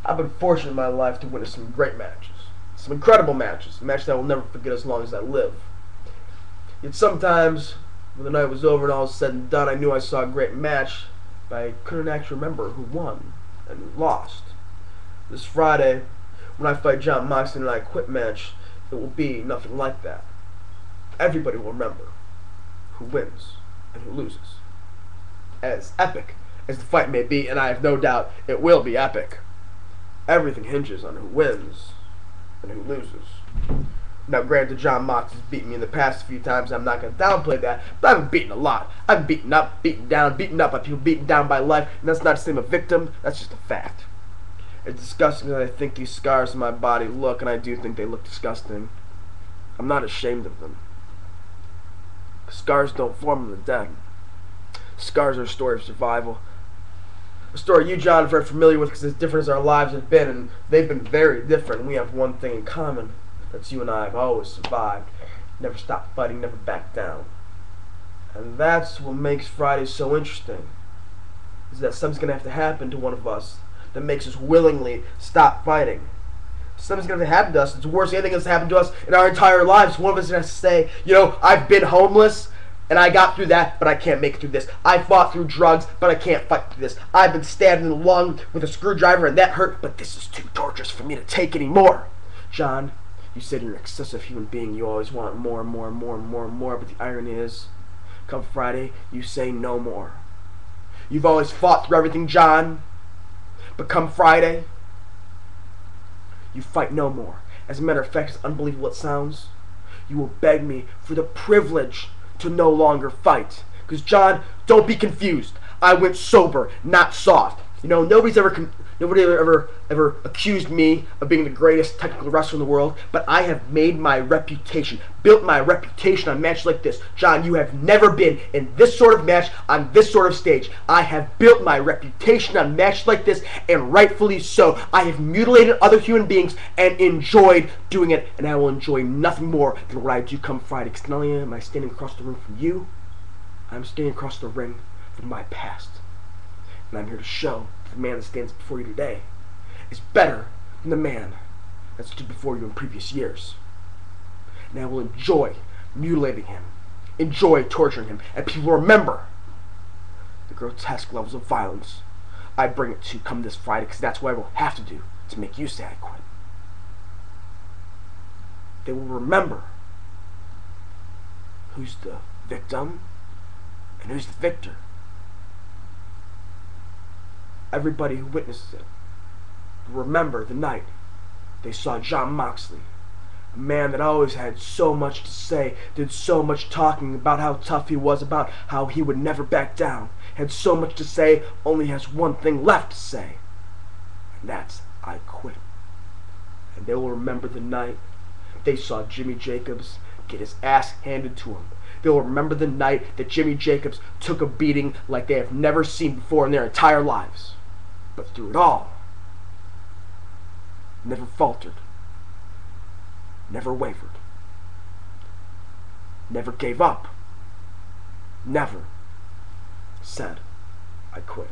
I've been fortunate in my life to witness some great matches. Some incredible matches. Matches that I will never forget as long as I live. Yet sometimes, when the night was over and all was said and done, I knew I saw a great match, but I couldn't actually remember who won and who lost. This Friday, when I fight Jon Moxley in an I Quit match, it will be nothing like that. Everybody will remember who wins and who loses. As epic as the fight may be, and I have no doubt it will be epic, everything hinges on who wins and who loses. Now, granted, Jon Moxley's beaten me in the past a few times. I'm not going to downplay that, but I've been beaten a lot. I've been beaten up, beaten down, beaten up by people, beaten down by life, and that's not to say I'm a victim. That's just a fact. It's disgusting that I think these scars on my body look, and I do think they look disgusting. I'm not ashamed of them. Scars don't form in the dead. Scars are a story of survival. A story you, John, are very familiar with because as different as our lives have been, and they've been very different, and we have one thing in common. That's you and I have always survived. Never stopped fighting, never backed down. And that's what makes Friday so interesting. Is that something's going to have to happen to one of us that makes us willingly stop fighting. Something's going to have to happen to us. It's the worst thing that's happened to us in our entire lives. One of us has to say, you know, I've been homeless, and I got through that, but I can't make it through this. I fought through drugs, but I can't fight through this. I've been stabbed in the lung with a screwdriver, and that hurt, but this is too torturous for me to take anymore. John, you said you're an excessive human being. You always want more and more and more and more and more, but the irony is, come Friday, you say no more. You've always fought through everything, John, but come Friday, you fight no more. As a matter of fact, as unbelievable it sounds, you will beg me for the privilege to no longer fight. Because, John, don't be confused. I went sober, not soft. You know, nobody ever accused me of being the greatest technical wrestler in the world, but I have made my reputation, built my reputation on matches like this. John, you have never been in this sort of match on this sort of stage. I have built my reputation on matches like this, and rightfully so. I have mutilated other human beings and enjoyed doing it, and I will enjoy nothing more than what I do come Friday. Because not only am I standing across the room from you, I'm standing across the ring from my past. And I'm here to show that the man that stands before you today is better than the man that stood before you in previous years. And I will enjoy mutilating him, enjoy torturing him, and people will remember the grotesque levels of violence I bring it to come this Friday, because that's what I will have to do to make you say I quit. They will remember who's the victim and who's the victor. Everybody who witnesses it will remember the night they saw Jon Moxley, a man that always had so much to say, did so much talking about how tough he was, about how he would never back down, had so much to say, only has one thing left to say, and that's, I quit. And they will remember the night they saw Jimmy Jacobs get his ass handed to him. They will remember the night that Jimmy Jacobs took a beating like they have never seen before in their entire lives. But through it all, never faltered, never wavered, never gave up, never said, I quit.